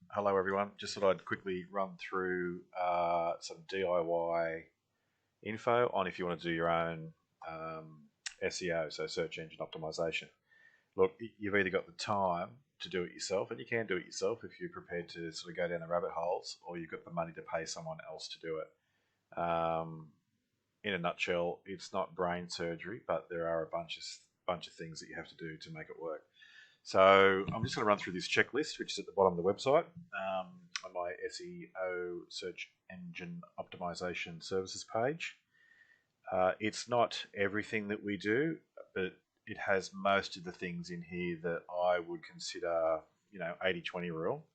Hello everyone. Just thought I'd quickly run through some DIY info on if you want to do your own SEO, so search engine optimization. Look, you've either got the time to do it yourself, and you can do it yourself if you're prepared to sort of go down the rabbit holes, or you've got the money to pay someone else to do it. In a nutshell, it's not brain surgery, but there are a bunch of things that you have to do to make it work. So I'm just going to run through this checklist, which is at the bottom of the website on my SEO search engine optimization services page. It's not everything that we do, but it has most of the things in here that I would consider, 80-20 rule.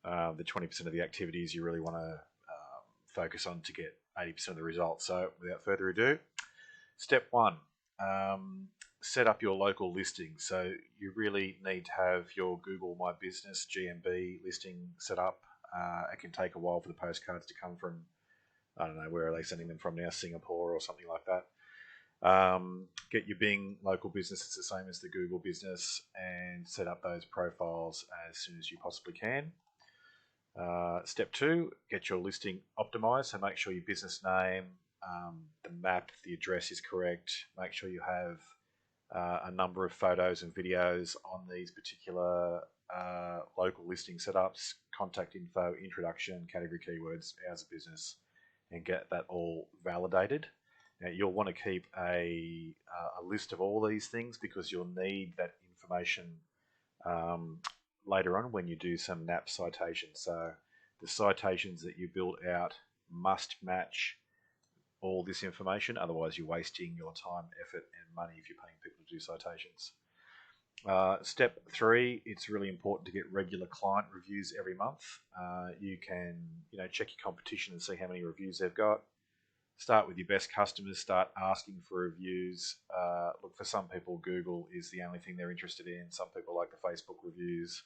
The 20% of the activities you really want to focus on to get 80% of the results. So without further ado, step one. Set up your local listing. So you really need to have your Google My Business GMB listing set up. It can take a while for the postcards to come from, I don't know, where are they sending them from now, Singapore or something like that. Get your Bing local business, it's the same as the Google business, and set up those profiles as soon as you possibly can. Step two, get your listing optimized. So make sure your business name, the map, the address is correct. Make sure you have a number of photos and videos on these particular local listing setups, contact info, introduction, category keywords, hours of business, and get that all validated. Now, you'll want to keep a list of all these things because you'll need that information later on when you do some NAP citations. So the citations that you build out must match all this information, otherwise you're wasting your time, effort, and money if you're paying people to do citations. Step three, it's really important to get regular client reviews every month. You can, check your competition and see how many reviews they've got. Start with your best customers, start asking for reviews. Look, for some people, Google is the only thing they're interested in. Some people like the Facebook reviews.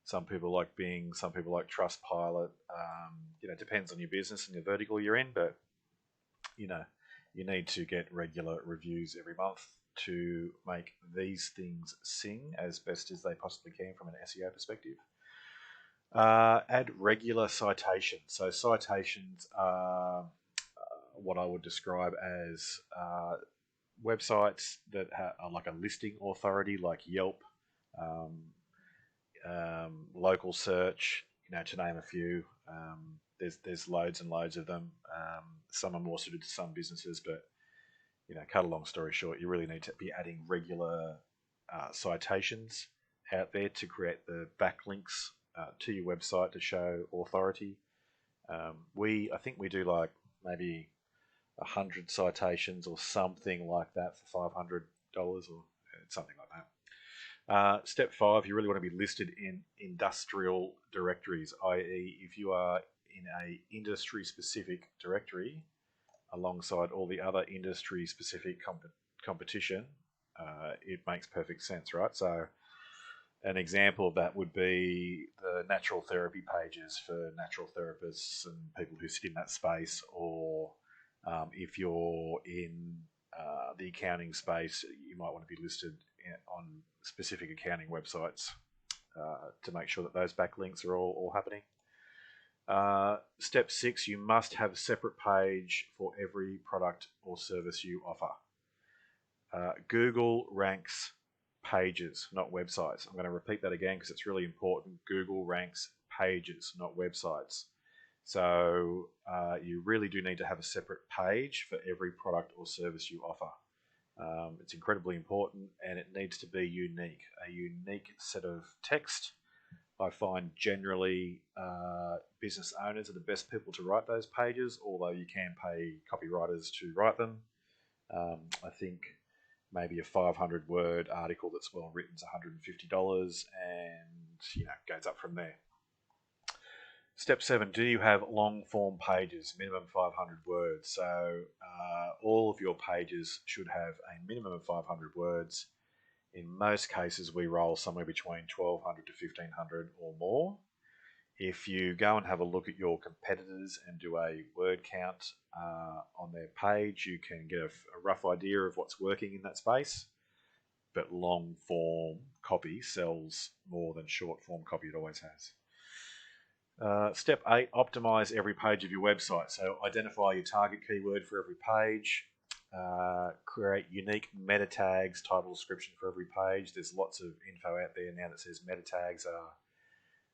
Some people like Bing. Some people like Trustpilot. It depends on your business and the vertical you're in, but you need to get regular reviews every month to make these things sing as best as they possibly can from an SEO perspective. Add regular citations. So citations are what I would describe as websites that are like a listing authority, like Yelp, local search, to name a few. There's loads and loads of them. Some are more suited to some businesses, but cut a long story short, you really need to be adding regular citations out there to create the backlinks to your website to show authority. I think we do like maybe 100 citations or something like that for $500 or something like that. Step five, you really want to be listed in industrial directories, i.e. if you are in a industry-specific directory alongside all the other industry-specific competition, it makes perfect sense, right? So an example of that would be the natural therapy pages for natural therapists and people who sit in that space, or if you're in the accounting space, you might want to be listed on specific accounting websites to make sure that those backlinks are all happening. Step six, you must have a separate page for every product or service you offer. Google ranks pages, not websites. I'm going to repeat that again because it's really important. Google ranks pages, not websites. So you really do need to have a separate page for every product or service you offer. It's incredibly important, and it needs to be unique. A unique set of text. I find generally business owners are the best people to write those pages, although you can pay copywriters to write them. I think maybe a 500-word article that's well written is $150, and goes up from there. Step seven, do you have long form pages, minimum 500 words? So all of your pages should have a minimum of 500 words. In most cases, we roll somewhere between 1,200 to 1,500 or more. If you go and have a look at your competitors and do a word count on their page, you can get a rough idea of what's working in that space. But long form copy sells more than short form copy, it always has. Step 8, optimize every page of your website. So identify your target keyword for every page. Create unique meta tags, title description for every page. There's lots of info out there now that says meta tags are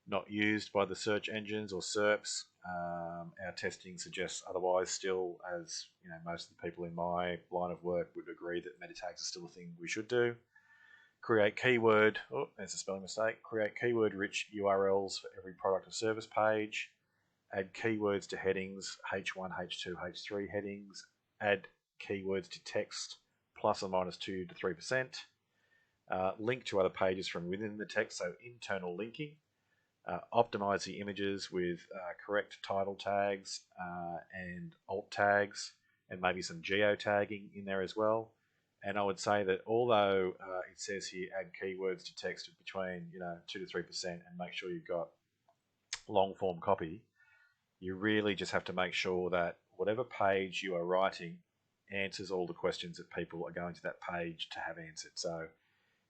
not used by the search engines or SERPs. Our testing suggests otherwise still, as you know, most of the people in my line of work would agree that meta tags are still a thing we should do. Create keyword, oh, there's a spelling mistake. Create keyword rich URLs for every product or service page. Add keywords to headings, H1, H2, H3 headings. Add keywords to text, plus or minus 2 to 3%. Link to other pages from within the text, so internal linking. Optimize the images with correct title tags and alt tags, and maybe some geo tagging in there as well. And I would say that although it says here add keywords to text between 2 to 3%, and make sure you've got long form copy, you really just have to make sure that whatever page you are writing answers all the questions that people are going to that page to have answered. So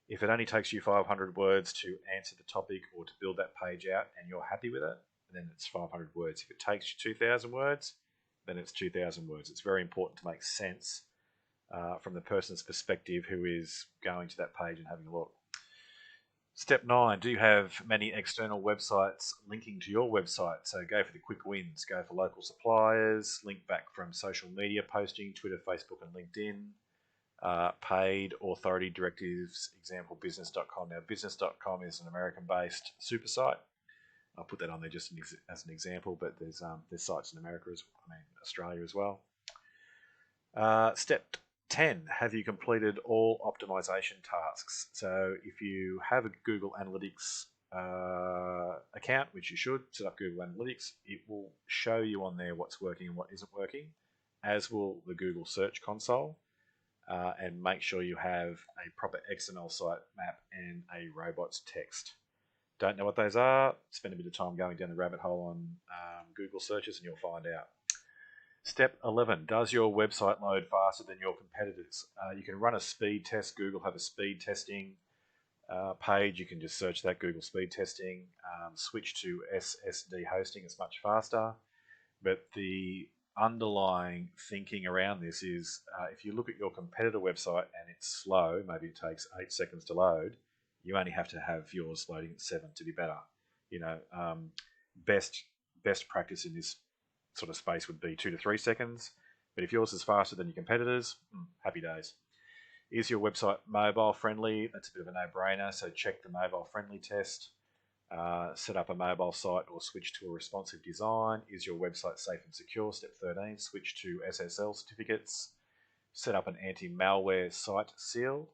if it only takes you 500 words to answer the topic or to build that page out and you're happy with it, then it's 500 words. If it takes you 2,000 words, then it's 2,000 words. It's very important to make sense from the person's perspective who is going to that page and having a look. Step 9, do you have many external websites linking to your website? So go for the quick wins. Go for local suppliers, link back from social media posting, Twitter, Facebook, and LinkedIn. Paid authority directives, example business.com. Now, business.com is an American-based super site. I'll put that on there just as an example, but there's sites in America, Australia as well. Step 10, have you completed all optimization tasks? So if you have a Google Analytics account, which you should, set up Google Analytics, it will show you on there what's working and what isn't working, as will the Google Search Console. And make sure you have a proper XML site map and a robots text. Don't know what those are? Spend a bit of time going down the rabbit hole on Google searches and you'll find out. Step 11, does your website load faster than your competitors? You can run a speed test. Google have a speed testing page. You can just search that, Google speed testing. Switch to SSD hosting, it's much faster. But the underlying thinking around this is if you look at your competitor website and it's slow, maybe it takes 8 seconds to load, you only have to have yours loading at 7 to be better. Best practice in this sort of space would be 2 to 3 seconds. But if yours is faster than your competitors, happy days. Is your website mobile friendly? That's a bit of a no-brainer. So check the mobile friendly test. Set up a mobile site or switch to a responsive design. Is your website safe and secure? Step 13, switch to SSL certificates. Set up an anti-malware site seal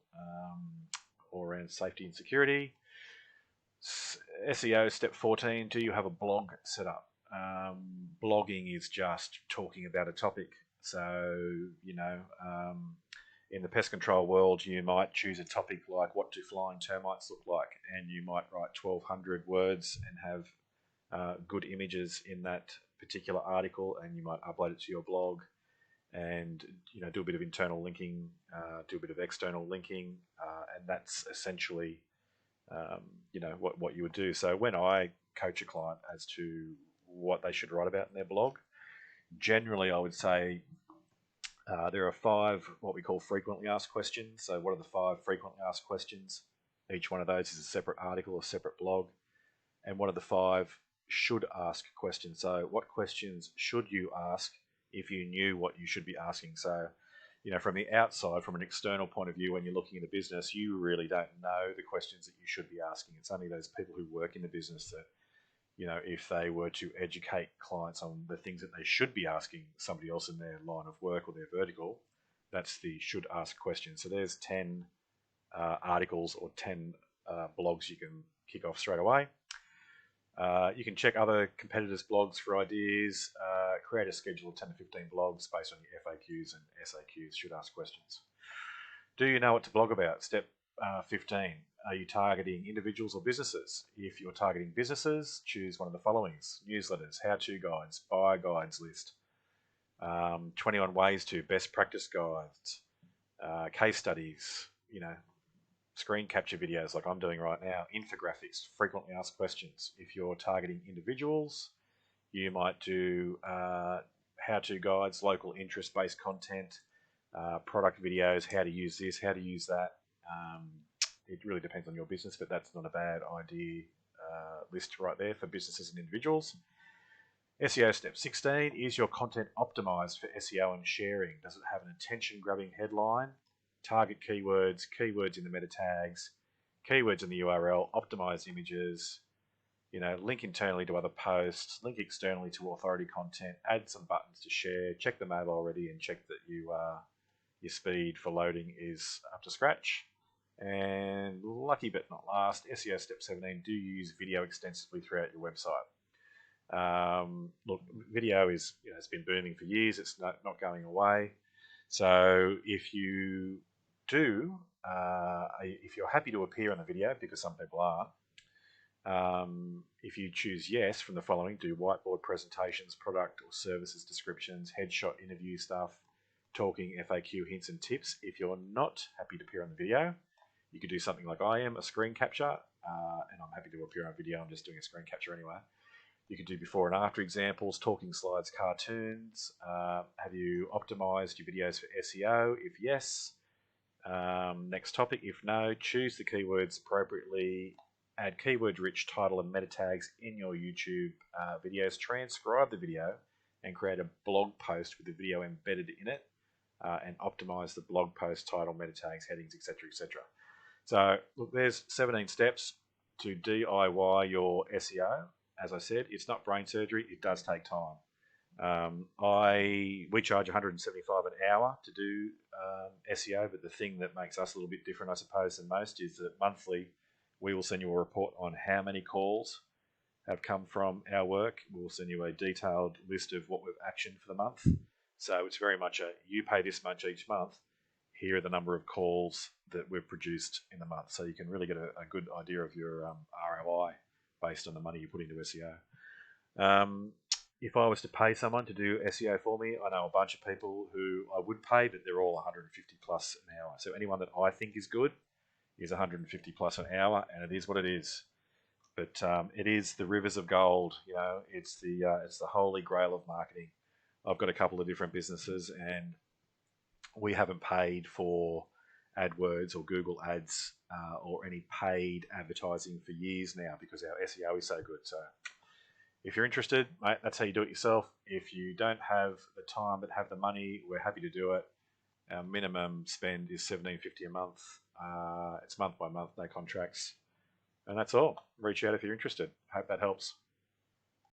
or around safety and security. SEO, step 14, do you have a blog set up? Blogging is just talking about a topic. So, in the pest control world, you might choose a topic like what do flying termites look like, and you might write 1,200 words and have good images in that particular article, and you might upload it to your blog and do a bit of internal linking, do a bit of external linking, and that's essentially what you would do. So when I coach a client as to what they should write about in their blog, generally I would say there are 5 what we call frequently asked questions. So what are the 5 frequently asked questions? Each one of those is a separate article or separate blog. And what are the 5 should ask questions? So what questions should you ask if you knew what you should be asking? So, from the outside, from an external point of view, when you're looking at a business, you really don't know the questions that you should be asking. It's only those people who work in the business that, if they were to educate clients on the things that they should be asking somebody else in their line of work or their vertical, that's the should ask question. So there's 10 articles or 10 blogs you can kick off straight away. You can check other competitors' blogs for ideas, create a schedule of 10 to 15 blogs based on your FAQs and SAQs, should ask questions. Do you know what to blog about? Step 15. Are you targeting individuals or businesses? If you're targeting businesses, choose one of the followings: newsletters, how-to guides, buyer guides list, 21 ways to, best practice guides, case studies, screen capture videos like I'm doing right now, infographics, frequently asked questions. If you're targeting individuals, You might do how-to guides, local interest-based content, product videos, how to use this, how to use that. It really depends on your business, but that's not a bad idea list right there for businesses and individuals. SEO step 16, is your content optimized for SEO and sharing? Does it have an attention-grabbing headline, target keywords, keywords in the meta tags, keywords in the URL, optimized images, link internally to other posts, link externally to authority content, add some buttons to share, check the mobile already, and check that your speed for loading is up to scratch. And lucky but not last, SEO step 17, do you use video extensively throughout your website? Look, video is it's been booming for years. It's not going away. So if you do, if you're happy to appear on the video, because some people aren't, if you choose yes from the following, do whiteboard presentations, product or services descriptions, headshot interview stuff, talking, FAQ, hints and tips. If you're not happy to appear on the video, you could do something like I am, a screen capture, and I'm happy to appear on video. I'm just doing a screen capture anyway. You could do before and after examples, talking slides, cartoons. Have you optimized your videos for SEO? If yes. Next topic, if no, choose the keywords appropriately. Add keyword-rich title and meta tags in your YouTube videos. Transcribe the video and create a blog post with the video embedded in it, and optimize the blog post title, meta tags, headings, etc., etc. So, look, there's 17 steps to DIY your SEO. As I said, it's not brain surgery. It does take time. We charge $175 an hour to do SEO, but the thing that makes us a little bit different, I suppose, than most is that monthly we will send you a report on how many calls have come from our work. We'll send you a detailed list of what we've actioned for the month. So it's very much you pay this much each month. Here are the number of calls that we've produced in the month. So you can really get a good idea of your ROI based on the money you put into SEO. If I was to pay someone to do SEO for me, I know a bunch of people who I would pay, but they're all 150 plus an hour. So anyone that I think is good is 150 plus an hour, and it is what it is. But it is the rivers of gold. It's the holy grail of marketing. I've got a couple of different businesses, and we haven't paid for AdWords or Google Ads or any paid advertising for years now because our SEO is so good. So if you're interested, mate, that's how you do it yourself. If you don't have the time but have the money, we're happy to do it. Our minimum spend is $17.50 a month. It's month by month, no contracts. And that's all. Reach out if you're interested. Hope that helps.